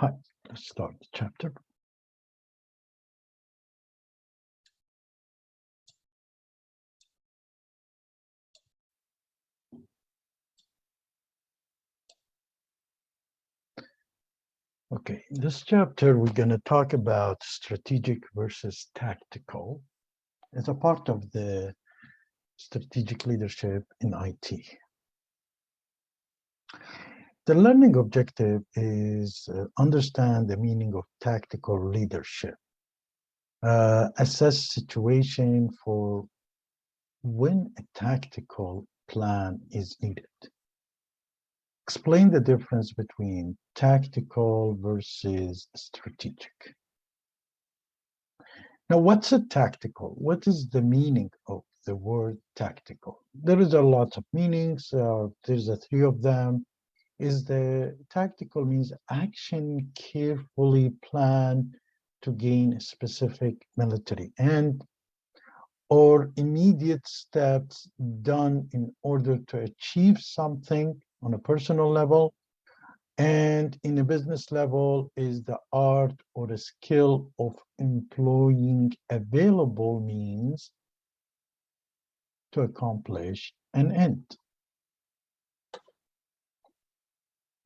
Hi, let's start the chapter. Okay, in this chapter, we're going to talk about strategic versus tactical as a part of the strategic leadership in IT. The learning objective is understand the meaning of tactical leadership, assess situation for when a tactical plan is needed. Explain the difference between tactical versus strategic. Now, what's a tactical? What is the meaning of the word tactical? There is a lot of meanings. There's three of them. Is the tactical means action carefully planned to gain a specific military end or immediate steps done in order to achieve something on a personal level, and in a business level is the art or the skill of employing available means to accomplish an end.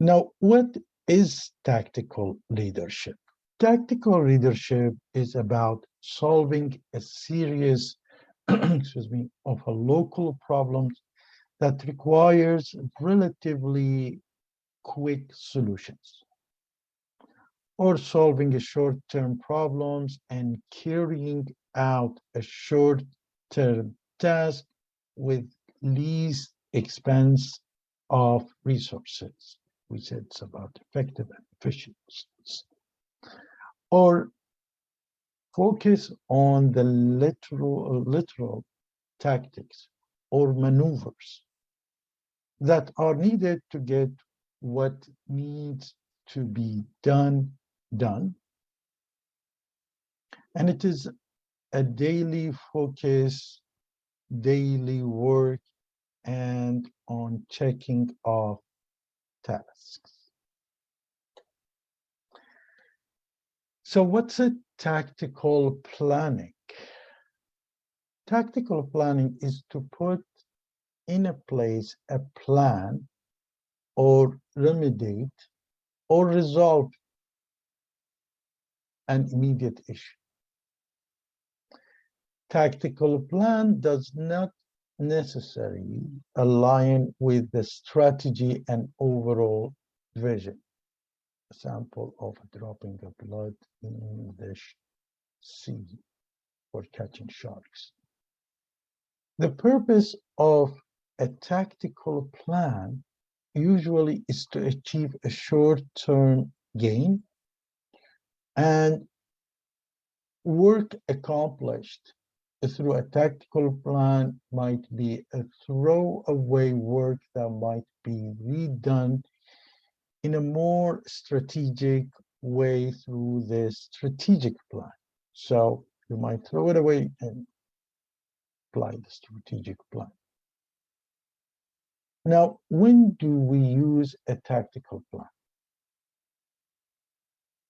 Now, what is tactical leadership? Tactical leadership is about solving a series of a local problems that requires relatively quick solutions, or solving a short-term problems and carrying out a short-term task with least expense of resources. We said it's about effective and efficient, or focus on the literal tactics or maneuvers that are needed to get what needs to be done. And it is a daily focus, daily work, and on checking off tasks. So what's a tactical planning? Tactical planning is to put in a place a plan or remediate or resolve an immediate issue. Tactical plan does not necessarily align with the strategy and overall vision. A sample of a dropping of blood in the sea for catching sharks. The purpose of a tactical plan usually is to achieve a short-term gain, and work accomplished through a tactical plan might be a throwaway work that might be redone in a more strategic way through the strategic plan. So you might throw it away and apply the strategic plan. Now, when do we use a tactical plan?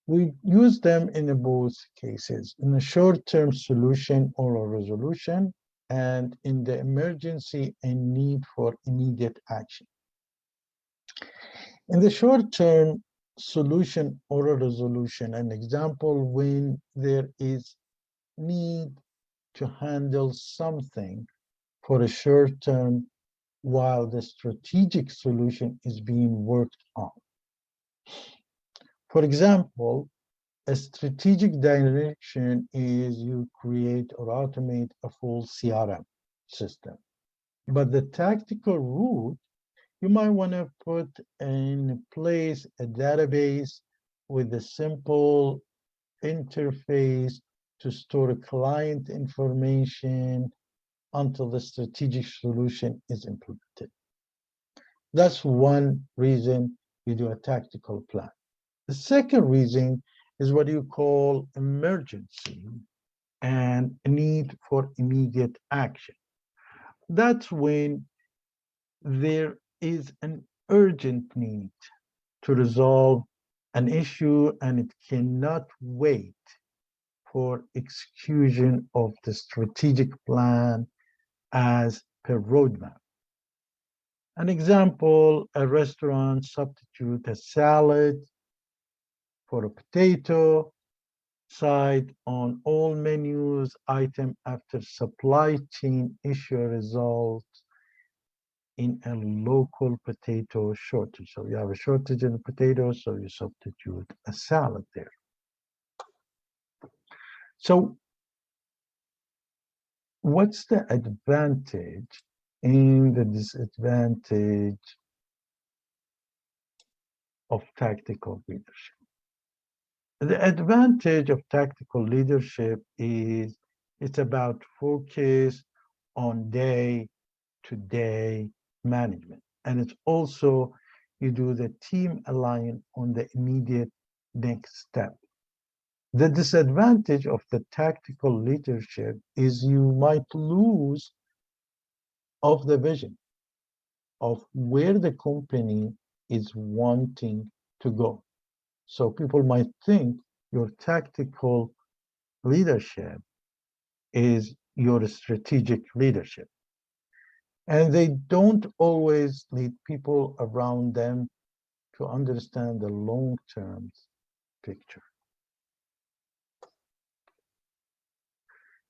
We use them in both cases, in a short-term solution or a resolution, and in the emergency and need for immediate action. In the short-term solution or a resolution, an example when there is need to handle something for a short term while the strategic solution is being worked on. For example, a strategic direction is you create or automate a full CRM system. But the tactical route, you might want to put in place a database with a simple interface to store client information until the strategic solution is implemented. That's one reason you do a tactical plan. The second reason is what you call emergency and a need for immediate action. That's when there is an urgent need to resolve an issue and it cannot wait for execution of the strategic plan as per roadmap. An example, a restaurant substitute a salad for a potato, side on all menus item after supply chain issue results in a local potato shortage. So you have a shortage in potatoes, so you substitute a salad there. So what's the advantage and the disadvantage of tactical leadership? The advantage of tactical leadership is it's about focus on day-to-day management. And it's also, you do the team align on the immediate next step. The disadvantage of the tactical leadership is you might lose of the vision of where the company is wanting to go. So people might think your tactical leadership is your strategic leadership. And they don't always lead people around them to understand the long-term picture.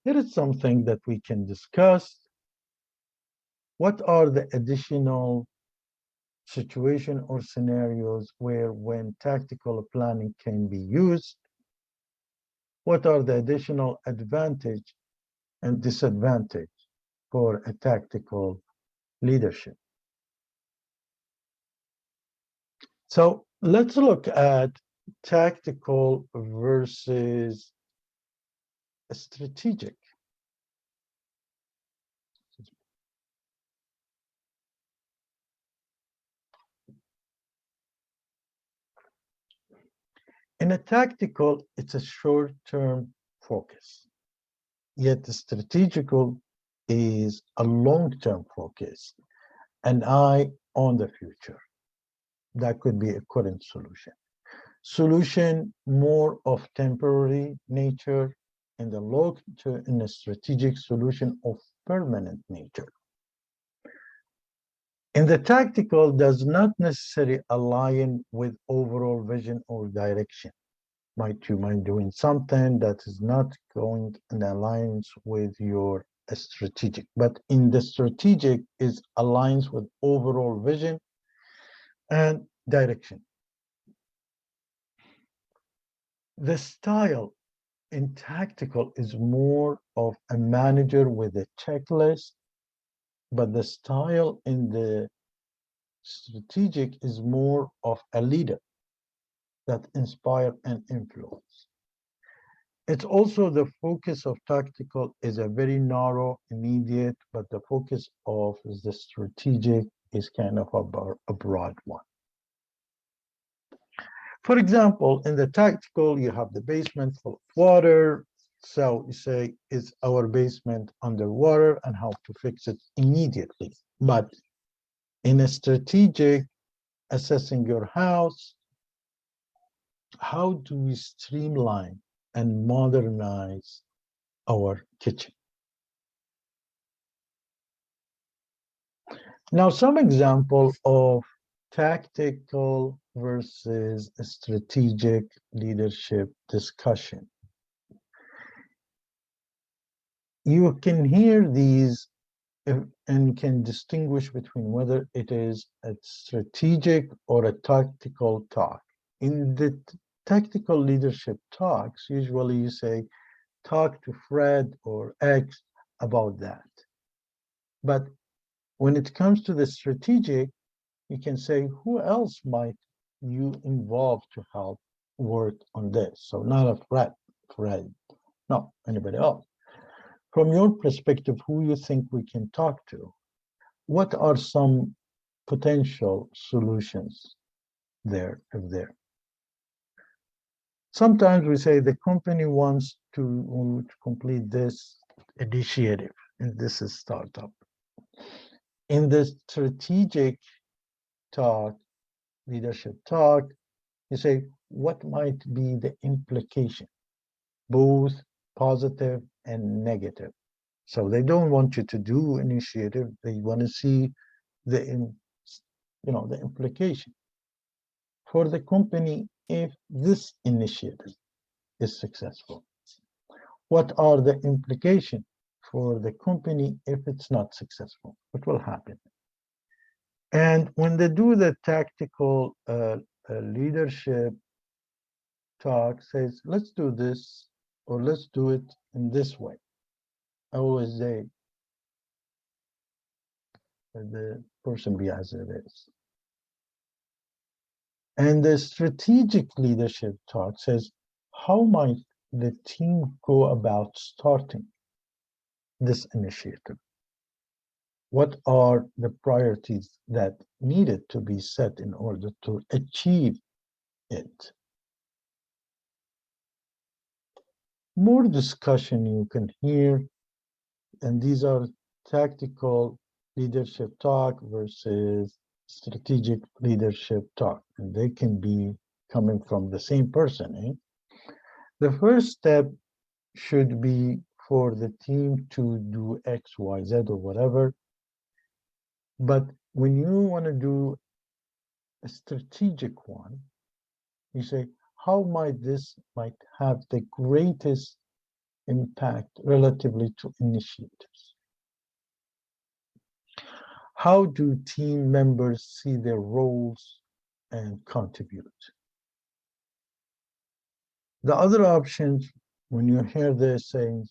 Here is something that we can discuss. What are the additional situation or scenarios where when tactical planning can be used? What are the additional advantage and disadvantage for a tactical leadership? So let's look at tactical versus strategic. In a tactical, it's a short-term focus. Yet the strategical is a long-term focus, an eye on the future. That could be a current solution. Solution more of temporary nature, and the long-term in a strategic solution of permanent nature. And the tactical does not necessarily align with overall vision or direction. You might doing something that is not going in alliance with your strategic, but in the strategic is aligns with overall vision and direction. The style in tactical is more of a manager with a checklist, but the style in the strategic is more of a leader that inspire and influence. It's also the focus of tactical is a very narrow, immediate, but the focus of the strategic is kind of a broad one. For example, in the tactical, you have the basement full of water. So you say, is our basement underwater and how to fix it immediately? But in a strategic, assessing your house, how do we streamline and modernize our kitchen? Now, some example of tactical versus strategic leadership discussion. You can hear these and can distinguish between whether it is a strategic or a tactical talk. In the tactical leadership talks, usually you say, talk to Fred or X about that. But when it comes to the strategic, you can say, who else might you involve to help work on this? So not a Fred, no, anybody else. From your perspective, who you think we can talk to? What are some potential solutions there, if there? Sometimes we say the company wants to complete this initiative, and this is startup. In the strategic talk, leadership talk, You say, what might be the implication, both positive and negative? So they don't want you to do initiative. They want to see the, the implication for the company if this initiative is successful. What are the implications for the company if it's not successful? What will happen? And when they do the tactical leadership talk, says, let's do this, or let's do it in this way. I always say, the person be as it is. And the strategic leadership talk says, how might the team go about starting this initiative? What are the priorities that needed to be set in order to achieve it? More discussion you can hear, and these are tactical leadership talk versus strategic leadership talk, and they can be coming from the same person. The first step should be for the team to do X, Y, Z, or whatever. But when you want to do a strategic one, you say, how might this have the greatest impact relatively to initiatives? How do team members see their roles and contribute? The other options, when you hear this saying,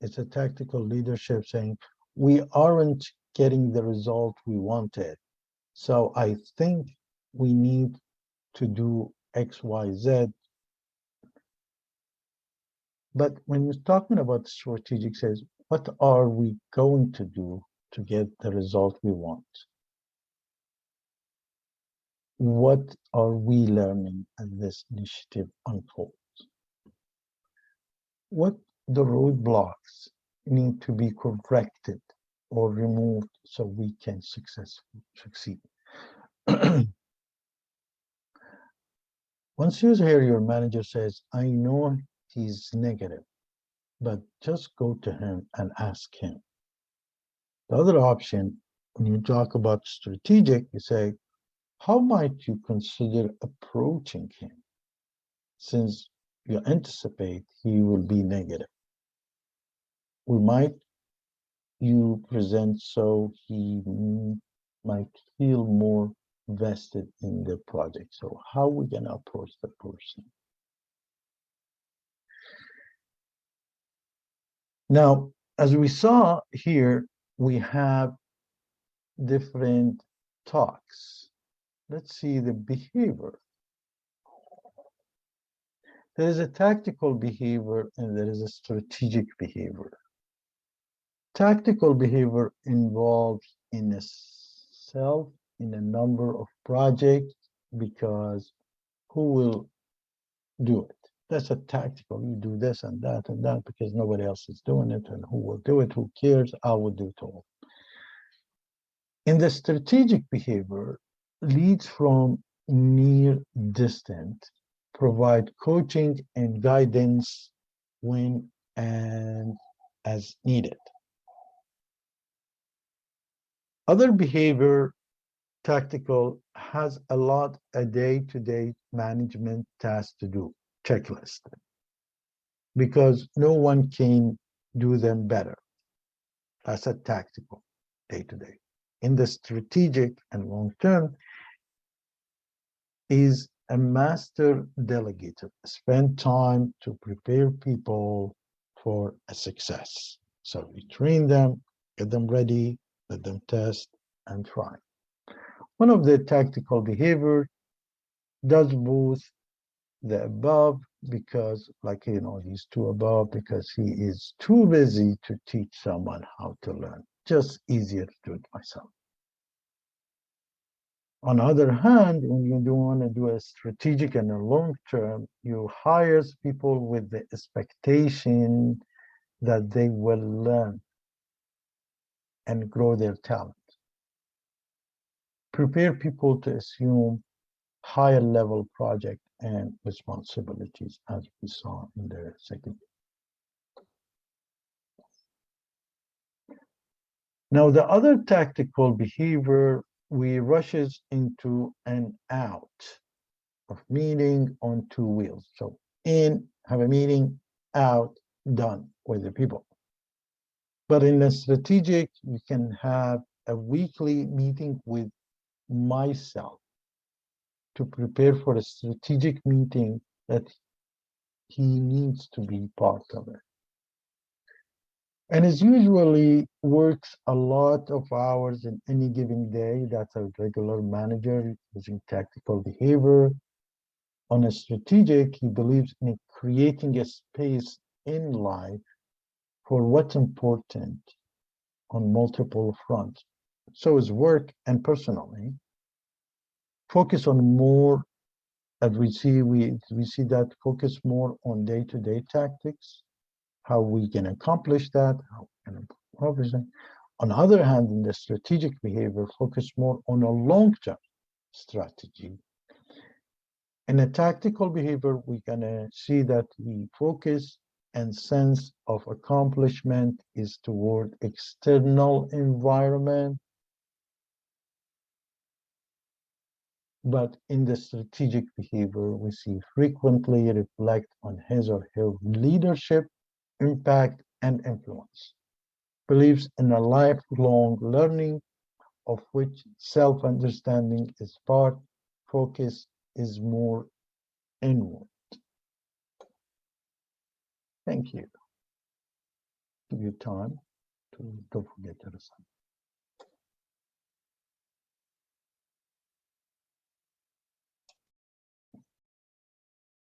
it's a tactical leadership saying, we aren't getting the result we wanted. So I think we need to do X, Y, Z. But when you're talking about strategic, says, what are we going to do to get the result we want? What are we learning as this initiative unfolds? What the roadblocks need to be corrected or removed so we can succeed? Once you hear your manager says, I know he's negative, but just go to him and ask him. The other option, when you talk about strategic, you say, how might you consider approaching him since you anticipate he will be negative? Might you present so he might feel more vested in the project? So how are we going to approach the person? Now, as we saw here, we have different talks. Let's see the behavior. There is a tactical behavior and there is a strategic behavior. Tactical behavior involves in a number of projects because who will do it? That's a tactical. You do this and that because nobody else is doing it, and who will do it? Who cares? I will do it all. In the strategic behavior, leads from near distant provide coaching and guidance when and as needed. Other behavior, tactical, has a lot of day-to-day management tasks to do, checklist, because no one can do them better. That's a tactical, day-to-day. In the strategic and long-term, is a master delegator. Spend time to prepare people for a success. So you train them, get them ready, let them test and try. One of the tactical behavior does both the above because, like, these two above, because he is too busy to teach someone how to learn. Just easier to do it myself. On the other hand, when you do want to do a strategic and a long term, you hire people with the expectation that they will learn and grow their talent. Prepare people to assume higher level project and responsibilities, as we saw in the second. Now, the other tactical behavior, we rushes into and out of meeting on two wheels. So in, have a meeting, out, done with the people. But in the strategic, you can have a weekly meeting with myself to prepare for a strategic meeting that he needs to be part of it. And it usually works a lot of hours in any given day. That's a regular manager using tactical behavior. On a strategic, he believes in creating a space in life for what's important on multiple fronts. So is work and personally. Focus on more, as we see that focus more on day-to-day tactics, how we can accomplish that, how we can accomplish that. On the other hand, in the strategic behavior, focus more on a long-term strategy. In a tactical behavior, we're gonna see that the focus and sense of accomplishment is toward external environment. But in the strategic behavior, we see frequently reflect on his or her leadership, impact, and influence. Believes in a lifelong learning of which self-understanding is part, focus is more inward. Thank you. Give you time to don't forget to resign.